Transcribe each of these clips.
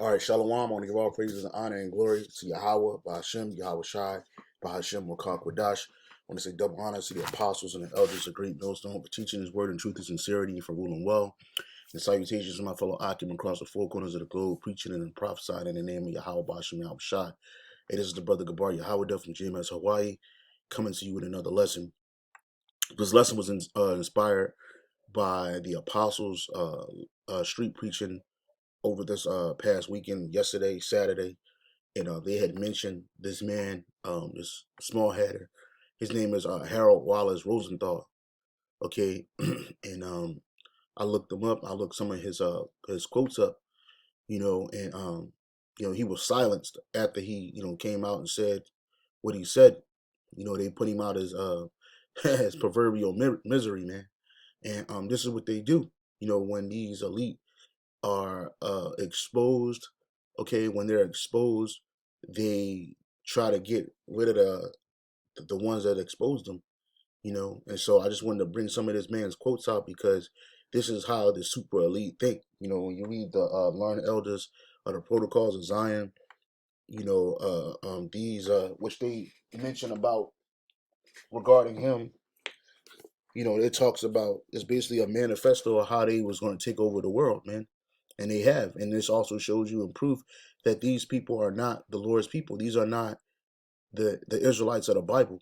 All right, Shalom. I want to give all praises and honor and glory to Yahweh, Bahashem, Yahweh Shai, Bahashem, Wakak Wadash. I want to say double honor to the apostles and the elders, a great millstone for teaching his word in truth and sincerity and for ruling well. And salutations to my fellow occupant across the four corners of the globe, preaching and prophesying in the name of Yahweh, Bahashem, Yahweh Shai. Hey, this is the brother Gabar Yahweh from GMS Hawaii, coming to you with another lesson. This lesson was inspired by the apostles' street preaching over this past weekend, yesterday, Saturday. And they had mentioned this man, this small hatter. His name is Harold Wallace Rosenthal. Okay, and I looked him up. I looked some of his quotes up. And he was silenced after he came out and said what he said. They put him out as as proverbial misery, man. And this is what they do. When these elite are exposed, okay, when they're exposed, they try to get rid of the ones that exposed them, And so I just wanted to bring some of this man's quotes out because this is how the super elite think. When you read the learned elders of the protocols of Zion, these which they mention about regarding him. It talks about, it's basically a manifesto of how they was going to take over the world, man. And they have. And this also shows you in proof that these people are not the Lord's people. These are not the Israelites of the Bible.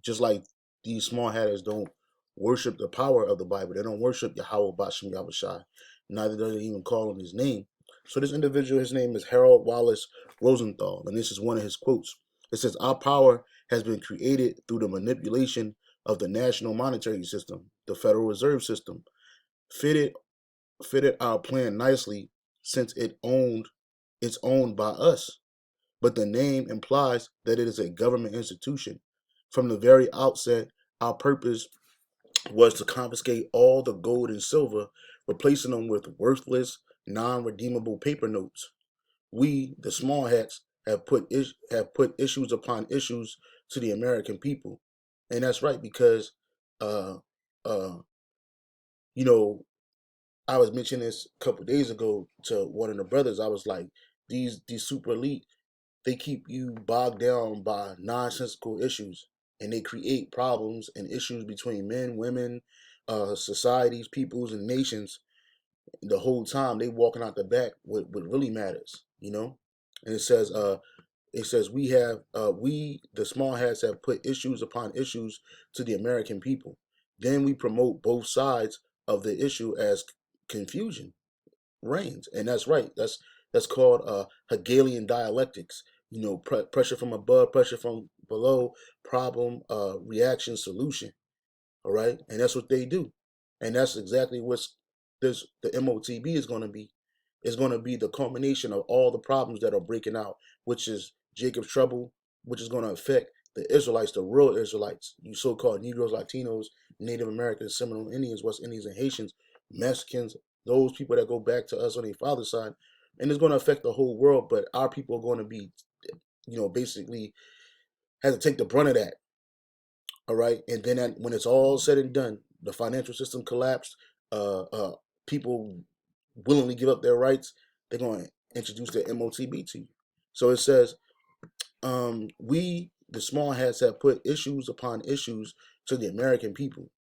Just like these small hatters don't worship the power of the Bible. They don't worship Yahweh Bashem Yahweh Shai. Neither do they even call him his name. So this individual, his name is Harold Wallace Rosenthal. And this is one of his quotes. It says, "Our power has been created through the manipulation of the national monetary system, the Federal Reserve System, fitted our plan nicely since it's owned by us. But the name implies that it is a government institution. From the very outset, our purpose was to confiscate all the gold and silver, replacing them with worthless, non-redeemable paper notes. We, the small hats, have put issues upon issues to the American people." And that's right, because uh uh I was mentioning this a couple of days ago to one of the brothers. I was like, these super elite, they keep you bogged down by nonsensical issues, and they create problems and issues between men, women, societies, peoples, and nations. The whole time they walking out the back what really matters. And it says we the small hats have put issues upon issues to the American people. Then we promote both sides of the issue as confusion reigns. And that's right. That's called Hegelian dialectics. Pressure from above, pressure from below, problem, reaction, solution. All right, and that's what they do, and that's exactly what's the MOTB is going to be. It's going to be the culmination of all the problems that are breaking out, which is Jacob's trouble, which is going to affect the Israelites, the real Israelites, you so-called Negroes, Latinos, Native Americans, Seminole Indians, West Indians, and Haitians, Mexicans, those people that go back to us on their father's side, and it's going to affect the whole world. But our people are going to be, basically have to take the brunt of that. All right, and then when it's all said and done, the financial system collapsed. People willingly give up their rights. They're going to introduce their MOTB to you. So it says, we, the small hats, have put issues upon issues to the American people.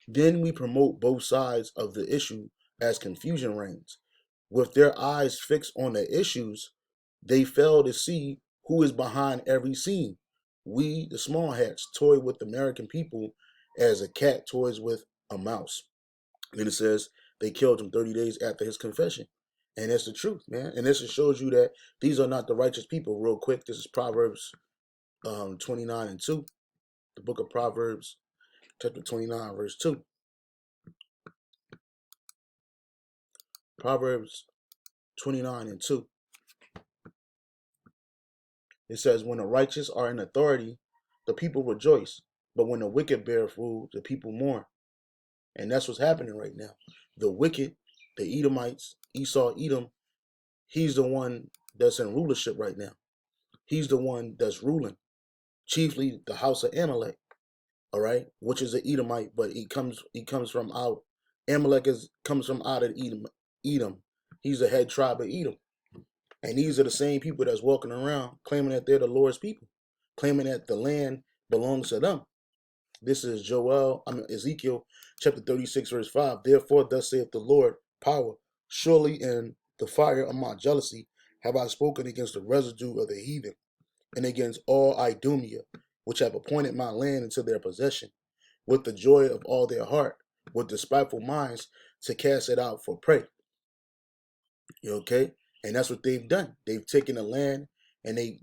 Then we promote both sides of the issue as confusion reigns. With their eyes fixed on the issues, they fail to see who is behind every scene. We, the small hats, toy with the American people as a cat toys with a mouse. Then it says they killed him 30 days after his confession. And that's the truth, man. And this shows you that these are not the righteous people. Real quick, this is Proverbs 29 and 2. The book of Proverbs, chapter 29, verse 2. Proverbs 29 and 2. It says, when the righteous are in authority, the people rejoice. But when the wicked bear rule, the people mourn. And that's what's happening right now. The wicked, the Edomites, Esau, Edom, he's the one that's in rulership right now. He's the one that's ruling. Chiefly the house of Amalek, all right, which is an Edomite, but he comes from out. Amalek comes from out of Edom. He's the head tribe of Edom. And these are the same people that's walking around claiming that they're the Lord's people, claiming that the land belongs to them. This is Ezekiel chapter 36, verse 5. Therefore, thus saith the Lord, power, surely in the fire of my jealousy have I spoken against the residue of the heathen, and against all Idumea, which have appointed my land into their possession, with the joy of all their heart, with despiteful minds, to cast it out for prey. Okay? And that's what they've done. They've taken the land and they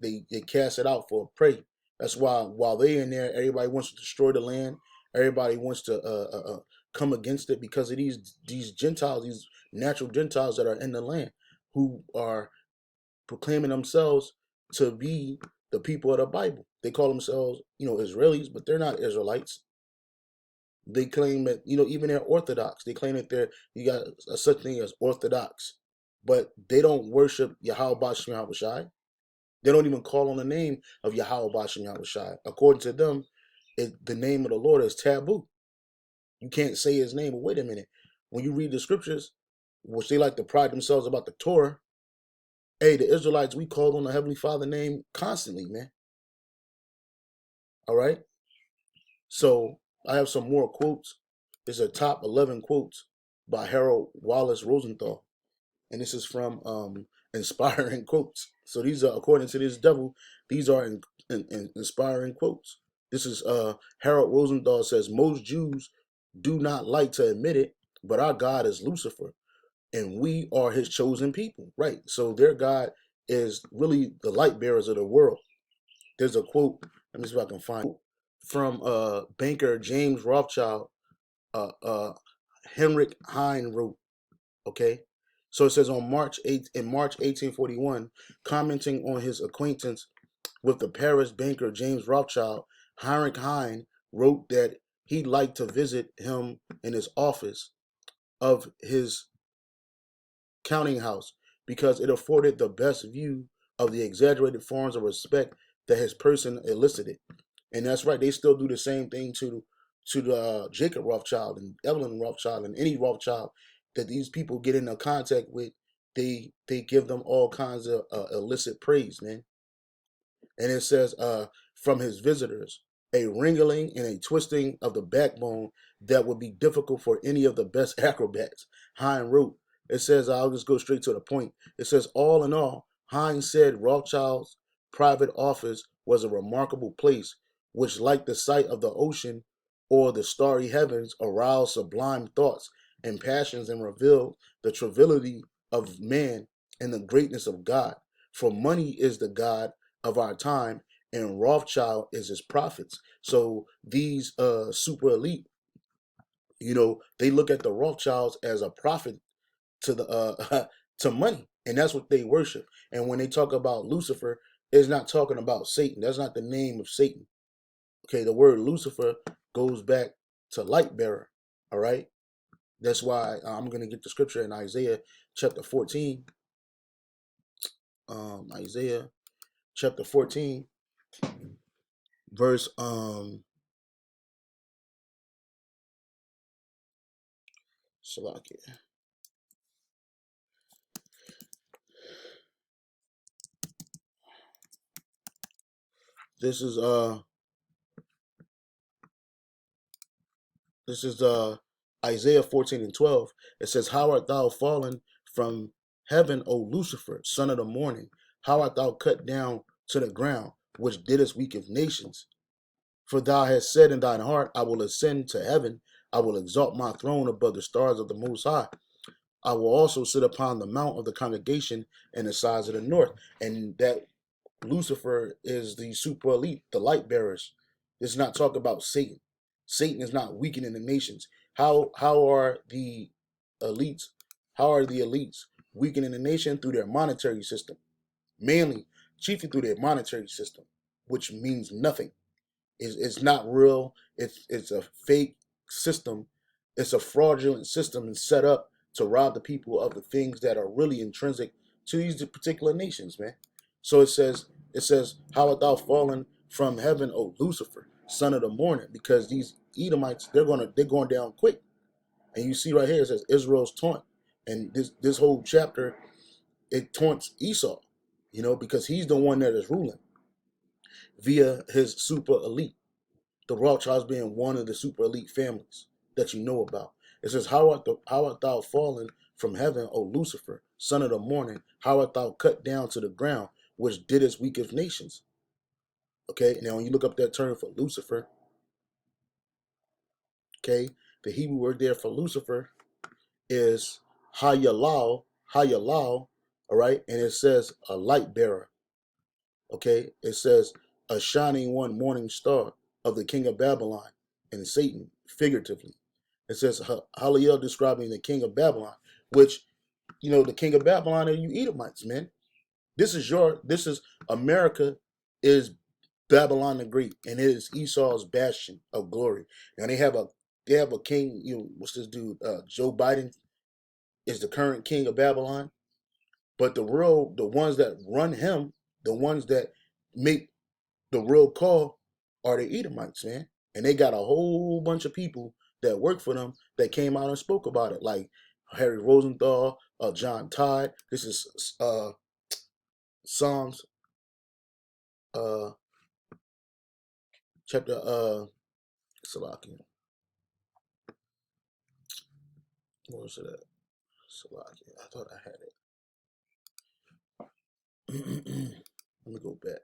cast it out for prey. That's why while they're in there, everybody wants to destroy the land. Everybody wants to come against it because of these Gentiles, these natural Gentiles that are in the land, who are proclaiming themselves to be the people of the Bible. They call themselves, Israelis, but they're not Israelites. They claim that, even they're Orthodox. They claim that you got a such thing as Orthodox, but they don't worship Yahweh Bashem Yahushai. They don't even call on the name of Yahweh Bashem Yahushai. According to them, the name of the Lord is taboo. You can't say his name. But wait a minute. When you read the scriptures, which they like to pride themselves about the Torah, hey, the Israelites, we called on the Heavenly Father name constantly, man. All right? So I have some more quotes. It's a top 11 quotes by Harold Wallace Rosenthal. And this is from Inspiring Quotes. So these are, according to this devil, these are inspiring quotes. This is Harold Rosenthal says, most Jews do not like to admit it, but our God is Lucifer, and we are his chosen people. Right. So their God is really the light bearers of the world. There's a quote, let me see if I can find it, from banker James Rothschild, Henrik Heine wrote. Okay, so it says in March 1841, commenting on his acquaintance with the Paris banker James Rothschild, Heinrich Heine wrote that he'd like to visit him in his office of his counting house because it afforded the best view of the exaggerated forms of respect that his person elicited. And that's right, they still do the same thing to Jacob Rothschild and Evelyn Rothschild and any Rothschild that these people get into contact with. They give them all kinds of illicit praise, man. And it says, from his visitors, a wriggling and a twisting of the backbone that would be difficult for any of the best acrobats. Hine wrote, it says, I'll just go straight to the point. It says, all in all, Hine said Rothschild's private office was a remarkable place, which, like the sight of the ocean or the starry heavens, aroused sublime thoughts and passions and revealed the triviality of man and the greatness of God. For money is the God of our time, and Rothschild is his prophets. So these super elite, they look at the Rothschilds as a prophet to the to money, and that's what they worship. And when they talk about Lucifer, it's not talking about Satan. That's not the name of Satan. Okay, the word Lucifer goes back to light bearer. All right, that's why I'm gonna get the scripture in Isaiah chapter 14. Isaiah chapter 14, verse Salakia. This is Isaiah 14 and 12. It says, how art thou fallen from heaven, O Lucifer, son of the morning? How art thou cut down to the ground, which didst weaken nations? For thou hast said in thine heart, I will ascend to heaven. I will exalt my throne above the stars of the Most High. I will also sit upon the mount of the congregation in the sides of the north. And that Lucifer is the super elite, the light bearers. It's not talking about Satan. Satan is not weakening the nations. How are the elites? How are the elites weakening the nation? Through their monetary system, mainly, chiefly through their monetary system, which means nothing. It's not real. It's a fake system. It's a fraudulent system and set up to rob the people of the things that are really intrinsic to these particular nations, man. So it says, how art thou fallen from heaven, O Lucifer, son of the morning? Because these Edomites, they're going down quick. And you see right here, it says Israel's taunt. And this whole chapter, it taunts Esau. because he's the one that is ruling via his super elite. The Rothschilds being one of the super elite families that you know about. It says, how art thou fallen from heaven, O Lucifer, son of the morning? How art thou cut down to the ground, which didst weakest nations? Okay, now when you look up that term for Lucifer, okay, the Hebrew word there for Lucifer is Hayalal, all right, and it says a light bearer. Okay, it says a shining one, morning star of the king of Babylon and Satan, figuratively. It says Haliel describing the king of Babylon, which, the king of Babylon are you Edomites, man. This is America is Babylon the Great, and it is Esau's bastion of glory. Now they have a king, what's this dude? Joe Biden is the current king of Babylon, but the ones that run him, the ones that make the real call are the Edomites, man. And they got a whole bunch of people that work for them that came out and spoke about it, like Harry Rosenthal, John Todd. This is Psalms uh, chapter Salakia. What was it at? Salakia. I thought I had it. Let me go back.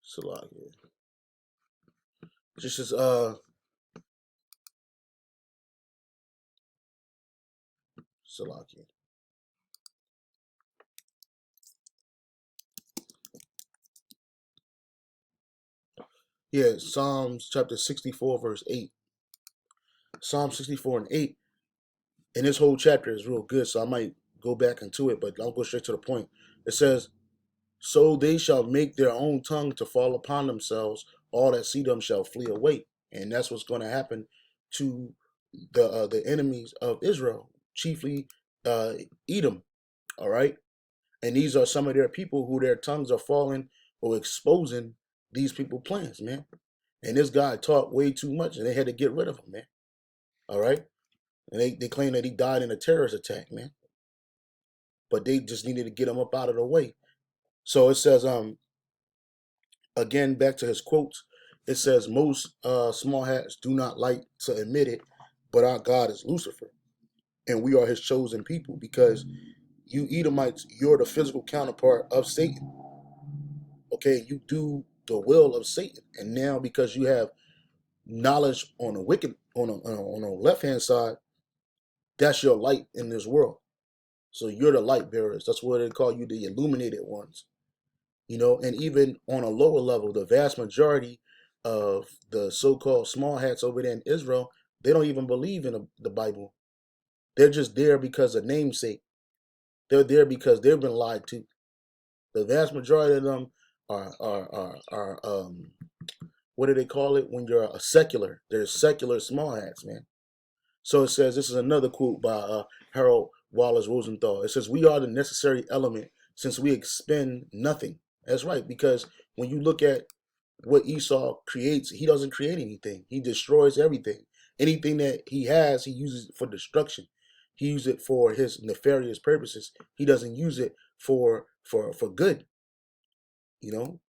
Salakia. This is Salakia. Yeah, Psalms chapter 64, verse 8. Psalm 64 and 8. And this whole chapter is real good, so I might go back into it, but I'll go straight to the point. It says, so they shall make their own tongue to fall upon themselves, all that see them shall flee away. And that's what's going to happen to the enemies of Israel, chiefly Edom, all right? And these are some of their people who their tongues are falling or exposing these people plans, man. And this guy talked way too much, and they had to get rid of him, man. All right? And they claim that he died in a terrorist attack, man. But they just needed to get him up out of the way. So it says, again, back to his quotes, it says, most small hats do not like to admit it, but our God is Lucifer, and we are his chosen people, because you Edomites, you're the physical counterpart of Satan. Okay, you do the will of Satan, and now because you have knowledge on the wicked, on the left hand side, that's your light in this world. So you're the light bearers. That's what they call you, the illuminated ones. And even on a lower level, the vast majority of the so-called small hats over there in Israel, they don't even believe in the Bible. They're just there because of namesake. They're there because they've been lied to. The vast majority of them are what do they call it when you're a secular? They're secular small hats, man. So it says, this is another quote by Harold Wallace Rosenthal. It says, we are the necessary element since we expend nothing. That's right, because when you look at what Esau creates, he doesn't create anything. He destroys everything. Anything that he has, he uses it for destruction. He uses it for his nefarious purposes. He doesn't use it for good, you know?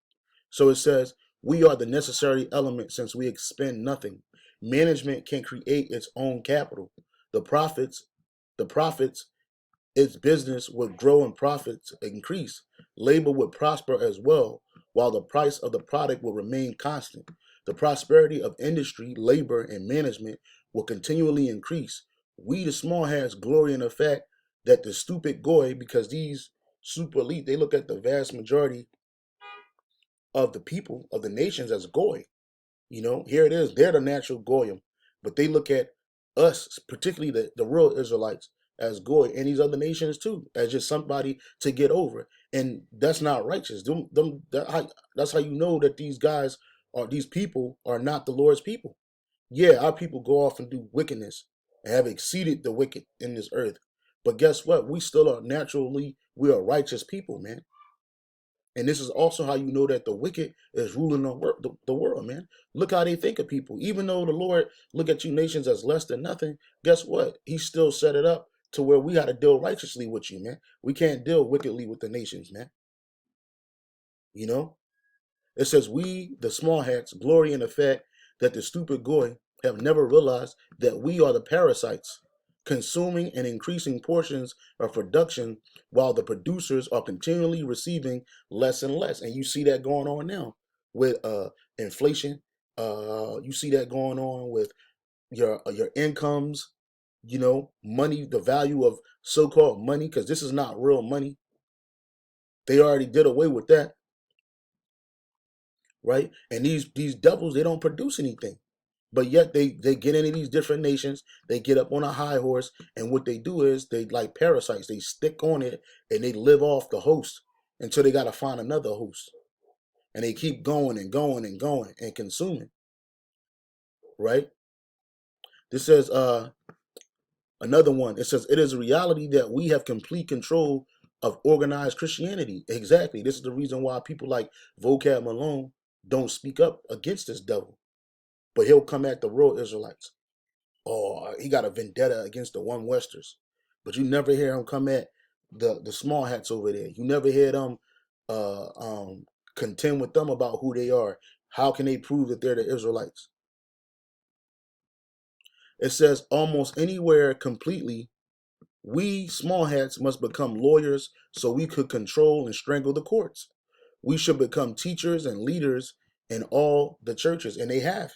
So it says, we are the necessary element since we expend nothing. Management can create its own capital. The profits, the profits, its business would grow and profits increase. Labor would prosper as well, while the price of the product will remain constant. The prosperity of industry, labor, and management will continually increase. We, the small hats, glory in the fact that the stupid goy, because these super elite, they look at the vast majority of the people of the nations as goy. Here it is. They're the natural goyim, but they look at us, particularly the real Israelites, as goy, and these other nations too, as just somebody to get over. And that's not righteous. That's how you know that these people are not the Lord's people. Yeah, our people go off and do wickedness and have exceeded the wicked in this earth. But guess what? We still are righteous people, man. And this is also how you know that the wicked is ruling the world, man. Look how they think of people. Even though the Lord look at you nations as less than nothing, guess what? He still set it up to where we got to deal righteously with you, man. We can't deal wickedly with the nations, man. You know? It says, we, the small hats, glory in the fact that the stupid goy have never realized that we are the parasites, consuming and increasing portions of production while the producers are continually receiving less and less. And you see that going on now with inflation. You see that going on with your incomes, money, the value of so-called money, because this is not real money. They already did away with that, right? And these devils, they don't produce anything. But yet they get into these different nations, they get up on a high horse, and what they do is they like parasites, they stick on it and they live off the host until they gotta find another host. And they keep going and going and going and consuming, right? This says another one. It says it is a reality that we have complete control of organized Christianity. Exactly. This is the reason why people like Vocab Malone don't speak up against this devil. But he'll come at the real Israelites. Or he got a vendetta against the one Westers. But you never hear him come at the small hats over there. You never hear them contend with them about who they are. How can they prove that they're the Israelites? It says almost anywhere completely, we small hats must become lawyers so we could control and strangle the courts. We should become teachers and leaders in all the churches, and they have.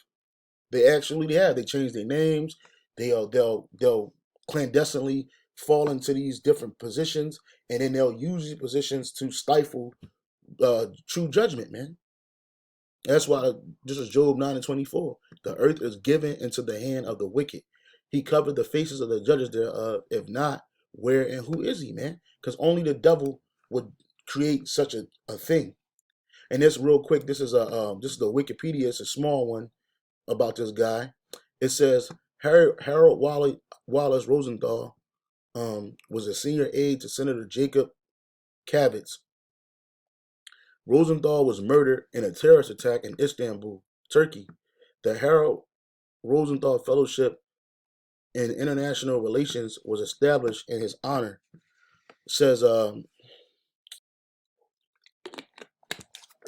They actually have. They change their names. They'll clandestinely fall into these different positions, and then they'll use these positions to stifle true judgment, man. That's why this is Job 9:24. The earth is given into the hand of the wicked. He covered the faces of the judges thereof. If not, where and who is he, man? Because only the devil would create such a thing. And this real quick, this is the Wikipedia. It's a small one about this guy. It says Harold Wallace Rosenthal was a senior aide to Senator Jacob Kavitz. Rosenthal was murdered in a terrorist attack in Istanbul, Turkey. The Harold Rosenthal Fellowship in International Relations was established in his honor.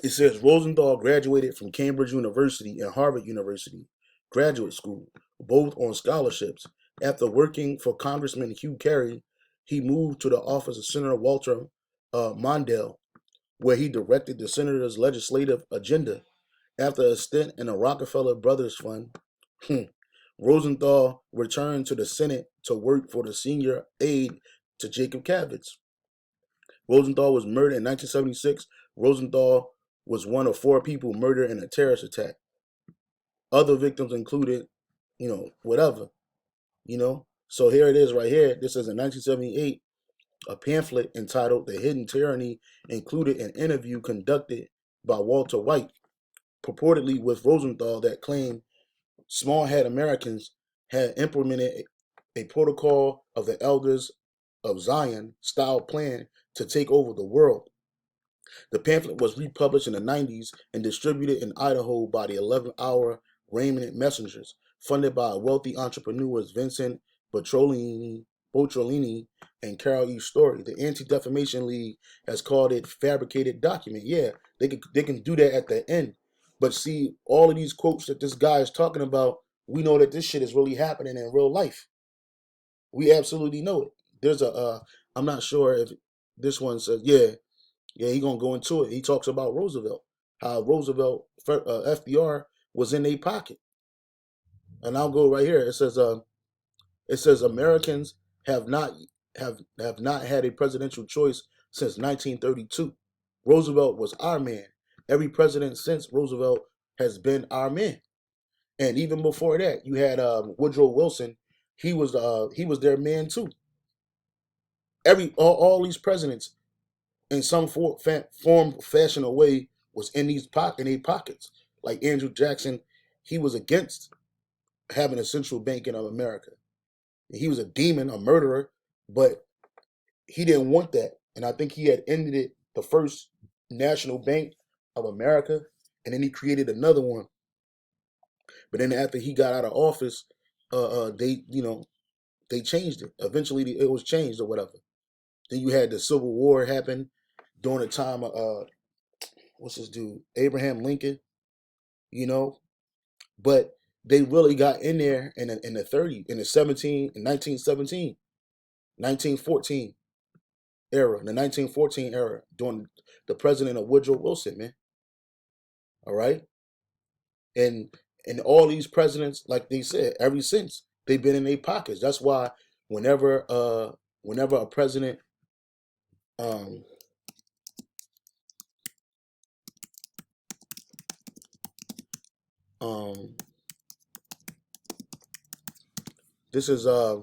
It says Rosenthal graduated from Cambridge University and Harvard University Graduate School, both on scholarships. After working for Congressman Hugh Carey, he moved to the office of Senator Walter Mondale, where he directed the senator's legislative agenda. After a stint in the Rockefeller Brothers Fund, Rosenthal returned to the Senate to work for the senior aide to Jacob Kavitz. Rosenthal was murdered in 1976. Rosenthal was one of four people murdered in a terrorist attack. Other victims included, whatever, So here it is right here. This is in 1978. A pamphlet entitled The Hidden Tyranny included an interview conducted by Walter White, purportedly with Rosenthal, that claimed small hat Americans had implemented a protocol of the elders of Zion style plan to take over the world. The pamphlet was republished in the 90s and distributed in Idaho by the 11th-hour Raymond Messengers, funded by wealthy entrepreneurs Vincent Bocciolini and Carol E. Story. The Anti-Defamation League has called it fabricated document. Yeah, they can do that at the end. But see, all of these quotes that this guy is talking about, we know that this shit is really happening in real life. We absolutely know it. There's I'm not sure if this one says, yeah, he gonna go into it. He talks about Roosevelt, how Roosevelt, FDR was in their pocket. And I'll go right here. It says Americans have not have not had a presidential choice since 1932. Roosevelt was our man. Every president since Roosevelt has been our man. And even before that, you had Woodrow Wilson. He was their man too. All these presidents in some form, fashion, or way was in their pockets. Like Andrew Jackson, he was against having a central bank in America. He was a demon, a murderer, but he didn't want that. And I think he had ended it the first National Bank of America, and then he created another one. But then after he got out of office, they they changed it. Eventually, it was changed or whatever. Then you had the Civil War happen during the time of what's his dude, Abraham Lincoln. You know, but they really got in there in the 30s, in the 17, in 1917, 1914 era, the 1914 era, during the president of Woodrow Wilson, man. All right, and all these presidents, like they said, ever since they've been in their pockets. That's why whenever a president um um this is I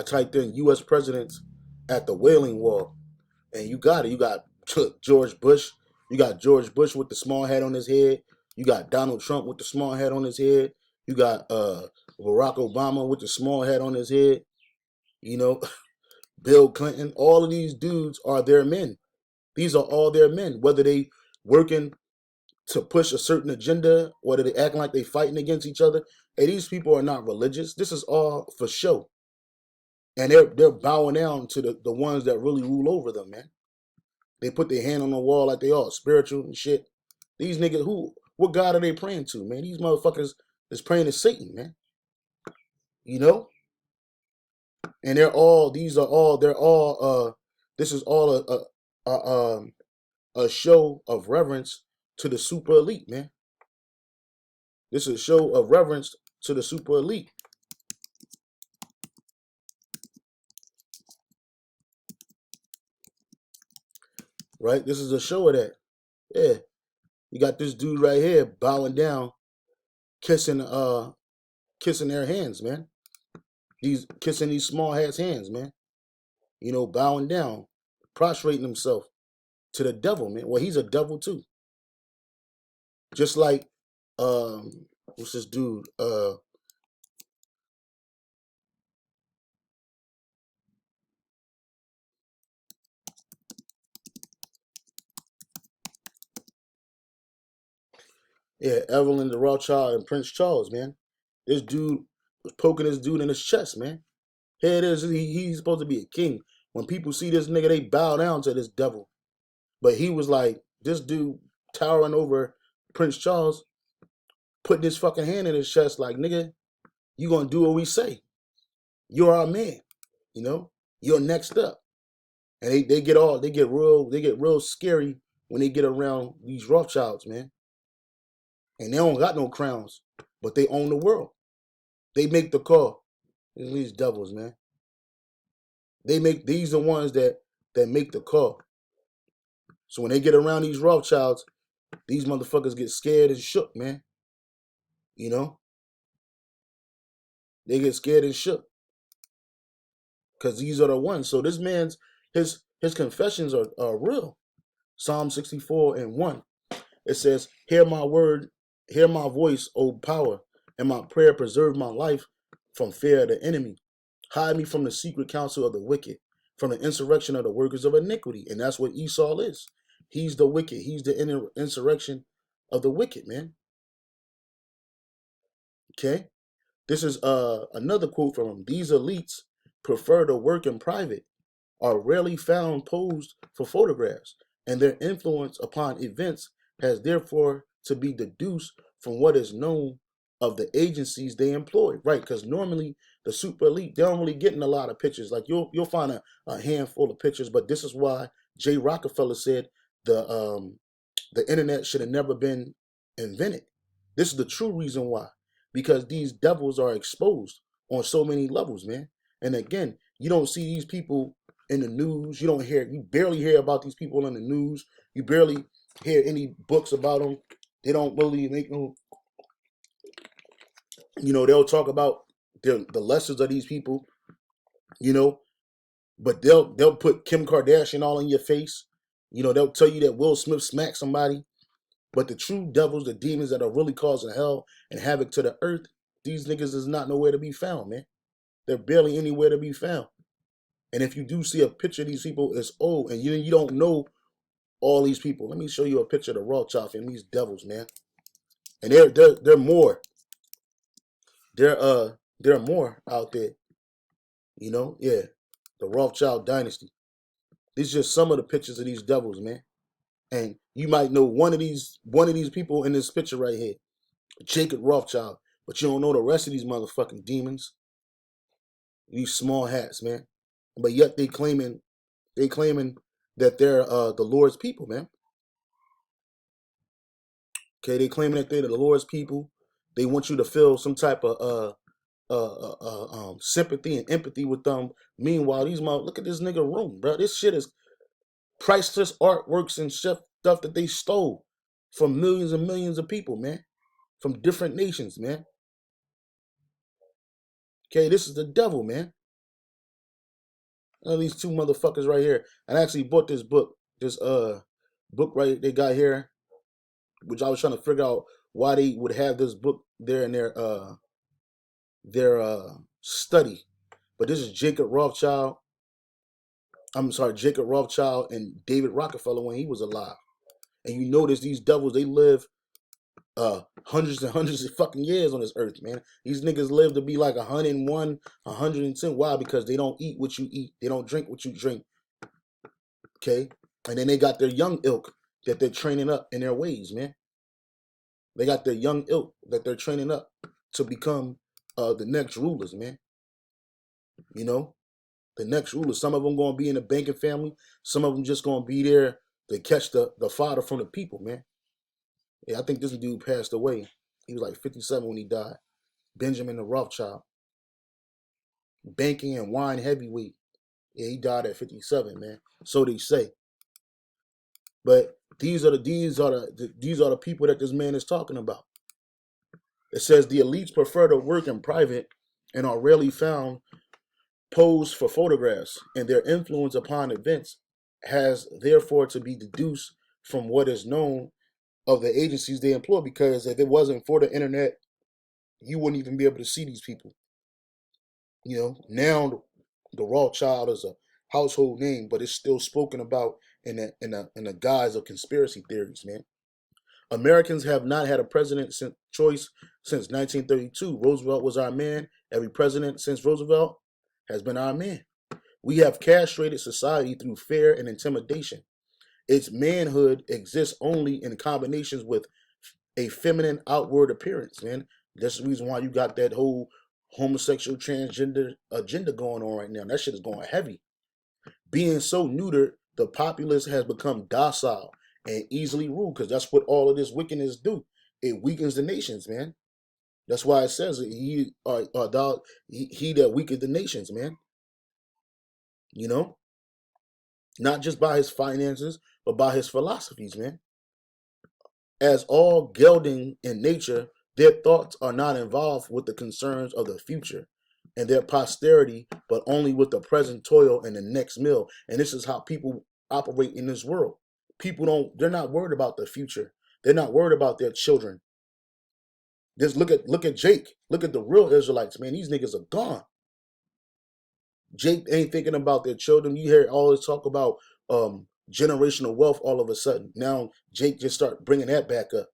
typed in U.S. presidents at the Wailing Wall, and you got it. You got George Bush. You got George Bush with the small hat on his head. You got Donald Trump with the small hat on his head. You got Barack Obama with the small hat on his head. You know, Bill Clinton. All of these dudes are their men. These are all their men. Whether they working to push a certain agenda, whether they acting like they fighting against each other. Hey, these people are not religious. This is all for show. And they're bowing down to the ones that really rule over them, man. They put their hand on the wall like they all spiritual and shit. These niggas, what God are they praying to, man? These motherfuckers is praying to Satan, man. You know? And this is all a show of reverence to the super elite, man. This is a show of reverence to the super elite. Right? This is a show of that. Yeah. You got this dude right here bowing down, kissing their hands, man. He's kissing these small hats' hands, man. You know, bowing down, prostrating himself to the devil, man. Well, he's a devil too. Just like what's this dude? Yeah, Evelyn the Rothschild and Prince Charles, man. This dude was poking this dude in his chest, man. Here it is. He's supposed to be a king. When people see this nigga, they bow down to this devil. But he was like, this dude towering over Prince Charles, putting his fucking hand in his chest, like, nigga, you gonna do what we say. You're our man. You know? You're next up. And they get real scary when they get around these Rothschilds, man. And they don't got no crowns, but they own the world. They make the call. These devils, man. These the ones that make the call. So when they get around these Rothschilds, these motherfuckers get scared and shook, man. You know? They get scared and shook. Because these are the ones. So this man's his confessions are real. Psalm 64 and 1. It says, hear my voice, O power, and my prayer preserve my life from fear of the enemy. Hide me from the secret counsel of the wicked, from the insurrection of the workers of iniquity. And that's what Esau is. He's the wicked. He's the insurrection of the wicked, man. Okay? This is another quote from him. These elites prefer to work in private, are rarely found posed for photographs, and their influence upon events has therefore to be deduced from what is known of the agencies they employ. Right, because normally the super elite, they don't really get in a lot of pictures. Like you'll find a handful of pictures, but this is why Jay Rockefeller said the internet should have never been invented. This is the true reason why. Because these devils are exposed on so many levels, man. And again, you don't see these people in the news. You barely hear about these people in the news. You barely hear any books about them. They don't really make no, they'll talk about the lessons of these people, you know, but they'll put Kim Kardashian all in your face. They'll tell you that Will Smith smacked somebody. But the true devils, the demons that are really causing hell and havoc to the earth, these niggas is not nowhere to be found, man. They're barely anywhere to be found. And if you do see a picture of these people, it's old, and you don't know all these people. Let me show you a picture of the Rothschild and these devils, man. And they're more. There are more out there. You know, yeah. The Rothschild dynasty. These are just some of the pictures of these devils, man. And you might know one of these people in this picture right here, Jacob Rothschild, but you don't know the rest of these motherfucking demons. These small hats, man. But yet they claiming that they're the Lord's people, man. Okay, they claiming that they're the Lord's people. They want you to feel some type of sympathy and empathy with them. Meanwhile, these look at this nigga room, bro. This shit is priceless artworks and stuff that they stole from millions and millions of people, man, from different nations, man. Okay, this is the devil, man. These two motherfuckers right here. I actually bought this book, book right they got here, which I was trying to figure out why they would have this book there in their study. But this is Jacob Rothschild. I'm sorry, Jacob Rothschild and David Rockefeller when he was alive. And you notice these devils, they live hundreds and hundreds of fucking years on this earth, man. These niggas live to be like 101, 110. Why? Because they don't eat what you eat. They don't drink what you drink. Okay? And then they got their young ilk that they're training up in their ways, man. They got their young ilk that they're training up to become the next rulers, man. You know? The next rulers. Some of them going to be in the banking family. Some of them just going to be there to catch the fodder from the people, man. Yeah, I think this dude passed away. He was like 57 when he died. Benjamin the Rothschild. Banking and wine heavyweight. Yeah, he died at 57, man. So they say. But these are the people that this man is talking about. It says the elites prefer to work in private and are rarely found posed for photographs, and their influence upon events has therefore to be deduced from what is known of the agencies they employ, because if it wasn't for the internet, you wouldn't even be able to see these people. You know, now the Rothschild is a household name, but it's still spoken about in the guise of conspiracy theories, man. Americans have not had a president choice since 1932. Roosevelt was our man. Every president since Roosevelt has been our man. We have castrated society through fear and intimidation. Its manhood exists only in combinations with a feminine outward appearance, man. That's the reason why you got that whole homosexual transgender agenda going on right now. That shit is going heavy. Being so neutered, the populace has become docile and easily ruled, because that's what all of this wickedness do. It weakens the nations, man. That's why it says he that weakened the nations, man. You know, not just by his finances, but by his philosophies, man. As all gelding in nature, their thoughts are not involved with the concerns of the future and their posterity, but only with the present toil and the next meal. And this is how people operate in this world. They're not worried about the future. They're not worried about their children. Just look at Jake. Look at the real Israelites, man. These niggas are gone. Jake ain't thinking about their children. You hear all this talk about generational wealth all of a sudden. Now Jake just start bringing that back up,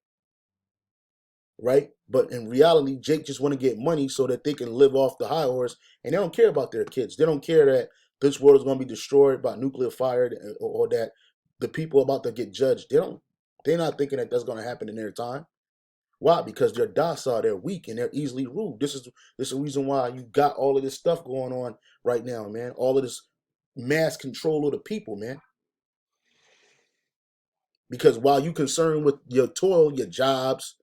right? But in reality, Jake just want to get money so that they can live off the high horse, and they don't care about their kids. They don't care that this world is going to be destroyed by nuclear fire, or that the people about to get judged. They're not thinking that that's going to happen in their time. Why? Because they're docile, they're weak, and they're easily ruled. This is the reason why you got all of this stuff going on right now, man. All of this mass control of the people, man. Because while you concerned with your toil, your jobs,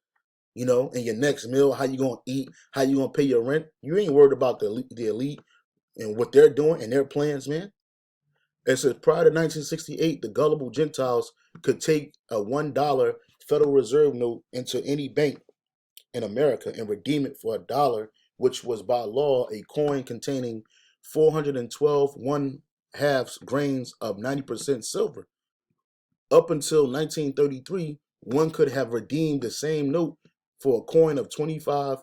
you know, and your next meal, how you gonna eat, how you gonna pay your rent, you ain't worried about the elite and what they're doing and their plans, man. It says prior to 1968, the gullible Gentiles could take a $1 Federal Reserve note into any bank in America and redeem it for $1, which was by law a coin containing 412 1/2 grains of 90% silver. Up until 1933, one could have redeemed the same note for a coin of 25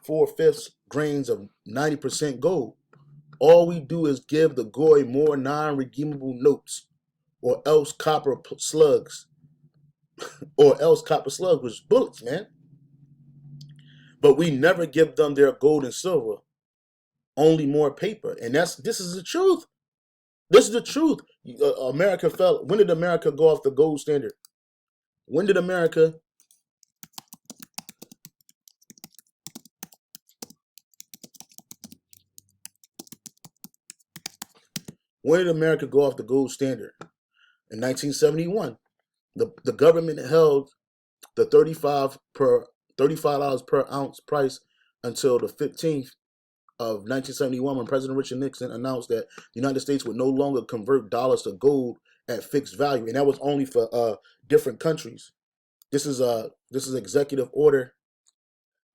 4/5 grains of 90% gold. All we do is give the goy more non-redeemable notes, or else copper slugs, which is bullets, man. But we never give them their gold and silver, only more paper. And this is the truth. This is the truth. America fell. When did America go off the gold standard? When did America go off the gold standard? In 1971. The government held the $35 per ounce price until the 15th of 1971, when President Richard Nixon announced that the United States would no longer convert dollars to gold at fixed value, and that was only for different countries. This is executive order.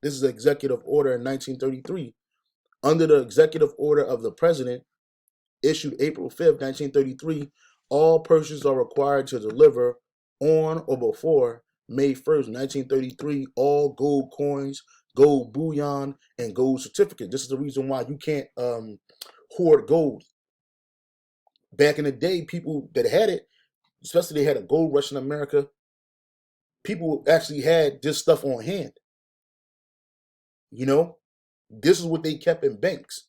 This is executive order in 1933. Under the executive order of the president, issued April 5th, 1933, all persons are required to deliver on or before May 1st, 1933, all gold coins, gold bullion, and gold certificates. This is the reason why you can't hoard gold. Back in the day, people that had it, especially they had a gold rush in America, people actually had this stuff on hand. You know, this is what they kept in banks.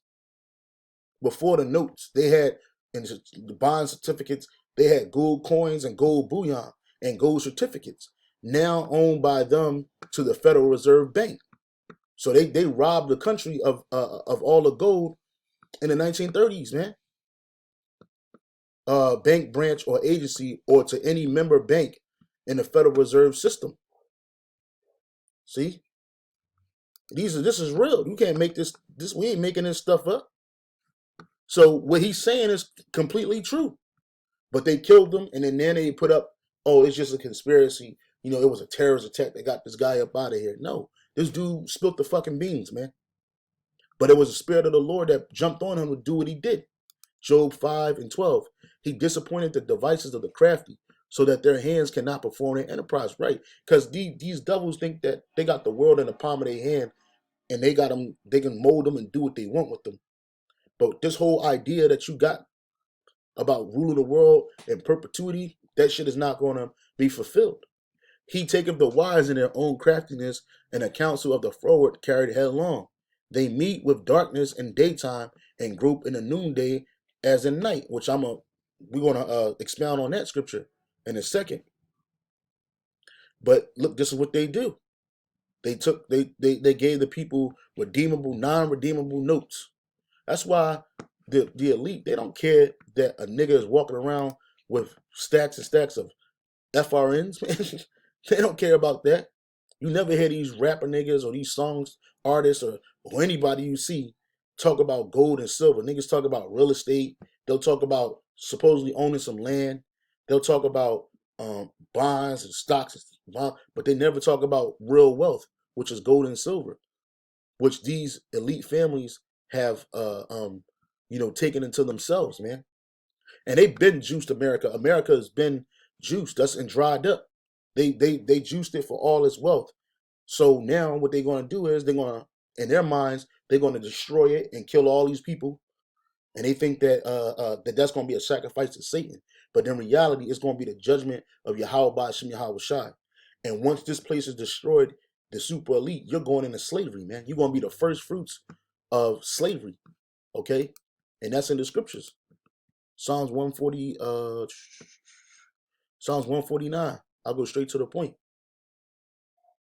Before the notes, they had, in the bond certificates, they had gold coins and gold bullion and gold certificates, now owned by them to the Federal Reserve Bank. So they robbed the country of all the gold in the 1930s, man. Bank branch or agency, or to any member bank in the Federal Reserve System. See, this is real. You can't make this. We ain't making this stuff up. So what he's saying is completely true. But they killed them, and then they put up, oh, it's just a conspiracy. You know, it was a terrorist attack that got this guy up out of here. No, this dude spilled the fucking beans, man. But it was the spirit of the Lord that jumped on him to do what he did. Job 5:12. He disappointed the devices of the crafty, so that their hands cannot perform their enterprise. Right. Because these devils think that they got the world in the palm of their hand, and they can mold them and do what they want with them. But this whole idea that you got about ruling the world in perpetuity, that shit is not going to be fulfilled. He taketh the wise in their own craftiness, and the counsel of the froward carried headlong. They meet with darkness in daytime, and group in the noonday as in night, which we're gonna expound on that scripture in a second. But look, this is what they do. They gave the people redeemable, non-redeemable notes. That's why the elite, they don't care that a nigga is walking around with stacks and stacks of FRNs, man. They don't care about that. You never hear these rapper niggas or these artists or anybody you see talk about gold and silver. Niggas talk about real estate. They'll talk about supposedly owning some land. They'll talk about bonds and stocks, but they never talk about real wealth, which is gold and silver, which these elite families have taken into themselves, man. And they've been juiced America. America has been juiced, that's and dried up. They juiced it for all its wealth. So now what they're going to do is they're going to, in their minds, they're going to destroy it and kill all these people. And they think that that's going to be a sacrifice to Satan. But in reality, it's going to be the judgment of Yahweh Ba'Shem Yahweh Shai. And once this place is destroyed, the super elite, you're going into slavery, man. You're going to be the first fruits of slavery, okay? And that's in the scriptures. Psalms 149. I'll go straight to the point.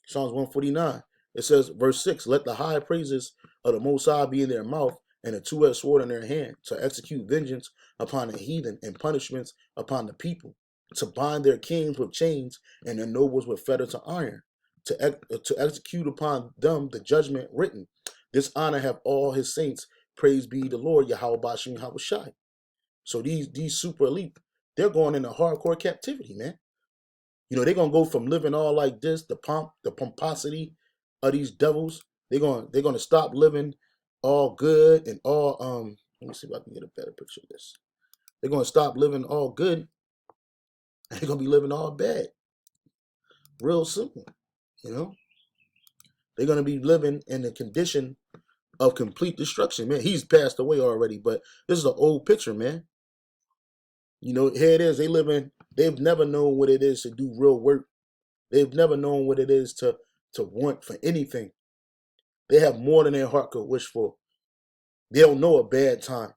Psalms 149. It says, verse 6, let the high praises of the Most High be in their mouth, and a two-edged sword in their hand, to execute vengeance upon the heathen and punishments upon the people, to bind their kings with chains and their nobles with fetters of iron, to execute upon them the judgment written. This honor have all his saints. Praise be the Lord, Yahweh Ba'Shem Yahweh Shai. So these super elite, they're going into hardcore captivity, man. You know, they're gonna go from living all like this, the pomposity of these devils. They're gonna stop living all good and all let me see if I can get a better picture of this. They're gonna stop living all good, and they're gonna be living all bad. Real simple, you know. They're gonna be living in the condition of complete destruction, man. He's passed away already, but this is an old picture, man. You know, here it is. They've never known what it is to do real work. They've never known what it is to want for anything. They have more than their heart could wish for. They don't know a bad time.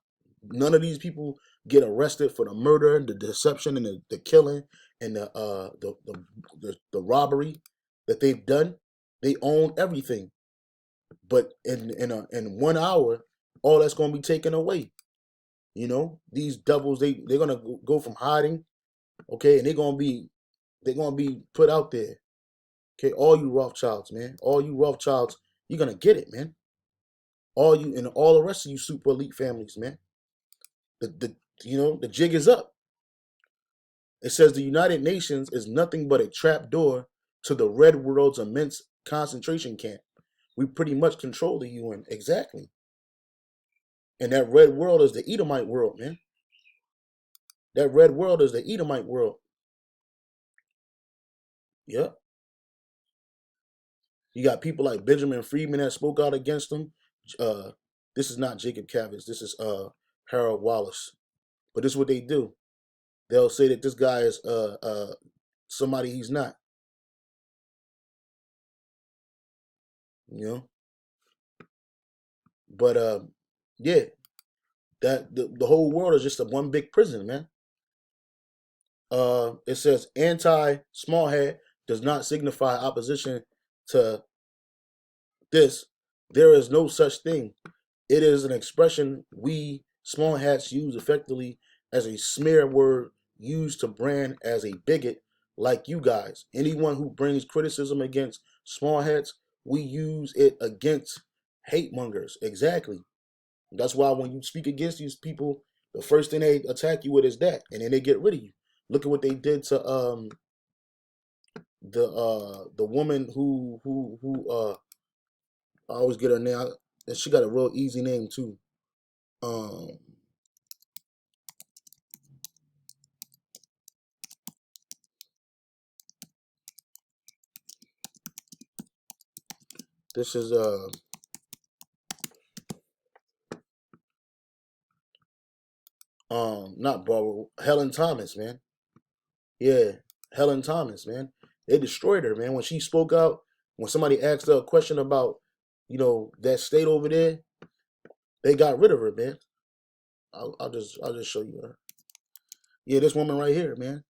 None of these people get arrested for the murder, the deception, and the killing, and the robbery that they've done. They own everything, but in 1 hour, all that's going to be taken away. You know, these devils they're gonna go from hiding, okay, and they're gonna be put out there. Okay, all you Rothschilds, man, all you Rothschilds, you're gonna get it, man. All you and all the rest of you super elite families, man. The jig is up. It says the United Nations is nothing but a trap door to the red world's immense concentration camp. We pretty much control the UN. Exactly. And that red world is the Edomite world, man. That red world is the Edomite world. Yep. You got people like Benjamin Friedman that spoke out against them. Uh, this is not Jacob Cavins. This is Harold Wallace. But this is what they do. They'll say that this guy is somebody he's not. You know. But yeah, that the whole world is just a one big prison, man. It says anti small hat does not signify opposition to this. There is no such thing. It is an expression we small hats use effectively as a smear word used to brand as a bigot like you guys. Anyone who brings criticism against small hats, we use it against hate mongers. Exactly. That's why when you speak against these people, the first thing they attack you with is that, and then they get rid of you. Look at what they did to the woman who I always get her name, and she got a real easy name too. Um, this is not Barbara, Helen Thomas, man. Yeah, Helen Thomas, man. They destroyed her, man. When she spoke out, when somebody asked her a question about, that state over there, they got rid of her, man. I'll just show you her. Yeah, this woman right here, man.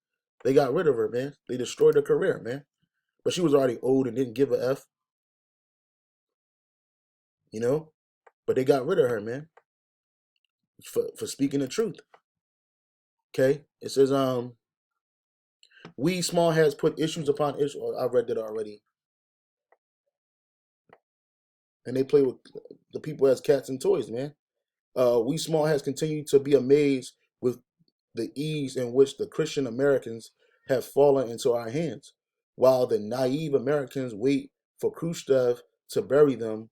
They got rid of her, man. They destroyed her career, man. But she was already old and didn't give a f, you know. But they got rid of her, man, for speaking the truth. Okay, it says we small hats put issues upon issues. I read that already, and they play with the people as cats and toys, man. We small hats continue to be amazed with the ease in which the Christian Americans have fallen into our hands, while the naive Americans wait for Khrushchev to bury them.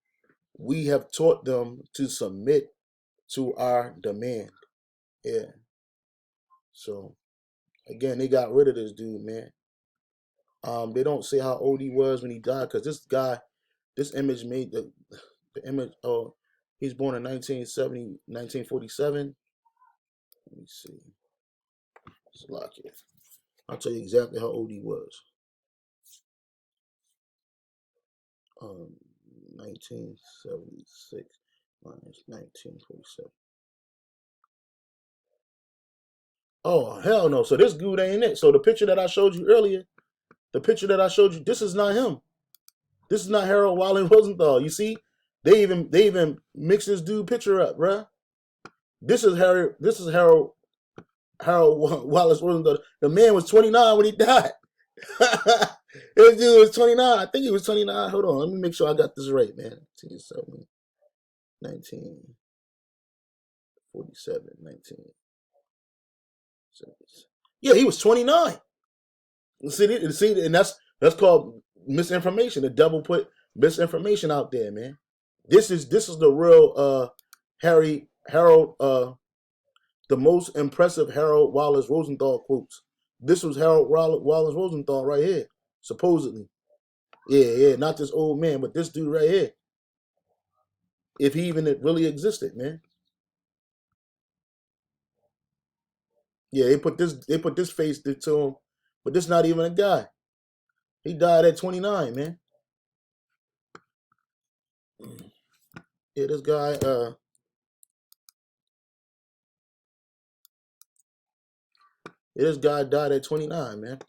We have taught them to submit to our demand. Yeah. So again, they got rid of this dude, man. They don't say how old he was when he died, because this image made the image. Oh, he's born in 1970, 1947. Let me see. Slovakia. I'll tell you exactly how old he was. Um, 1976 minus 1947. Oh, hell no. So this dude ain't it. So the picture that I showed you earlier, this is not him. This is not Harold Wallen Rosenthal. You see? They even mixed this dude picture up, bruh. This is Harold Wallace Rosenthal. The man was 29 when he died. This dude was 29. I think he was 29. Hold on. Let me make sure I got this right, man. 1947, 19. Yeah, he was 29. See, and that's called misinformation. The devil put misinformation out there, man. This is the real Harold the most impressive Harold Wallace Rosenthal quotes. This was Harold Wallace Rosenthal right here, supposedly. Yeah, not this old man, but this dude right here. if he even really existed, man. Yeah, they put this face to him, but this not even a guy. He died at 29, man. Yeah, this guy, this guy died at 29, man.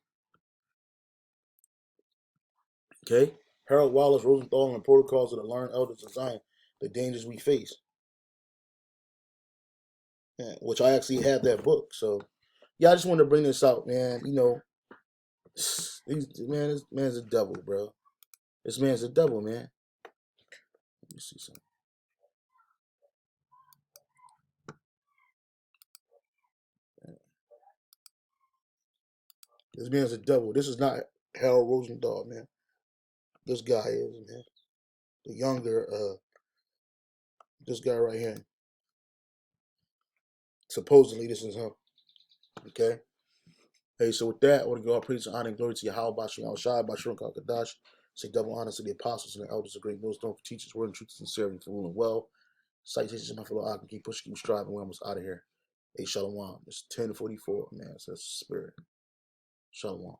Okay, Harold Wallace Rosenthal and the Protocols of the Learned Elders of Zion: The Dangers We Face, yeah, which I actually have that book. So yeah, I just wanted to bring this out, man. This man's a devil, bro. This man's a devil, man. Let me see something. This man's a devil. This is not Harold Rosenthal, man. This guy is, man. The younger, this guy right here. Supposedly, this is him. Okay. Hey, so with that, I want to go out praise and honor and glory to Yahweh Bashim Al Shai, Bashim Kakadash. Say double honor to the apostles and the elders of great millstone for teachers, word and truth, sincerity, for ruling well. Citations, my fellow I can keep pushing, keep striving. We're almost out of here. Hey, Shalom. It's 10:44, man. So that's the spirit. Shalom.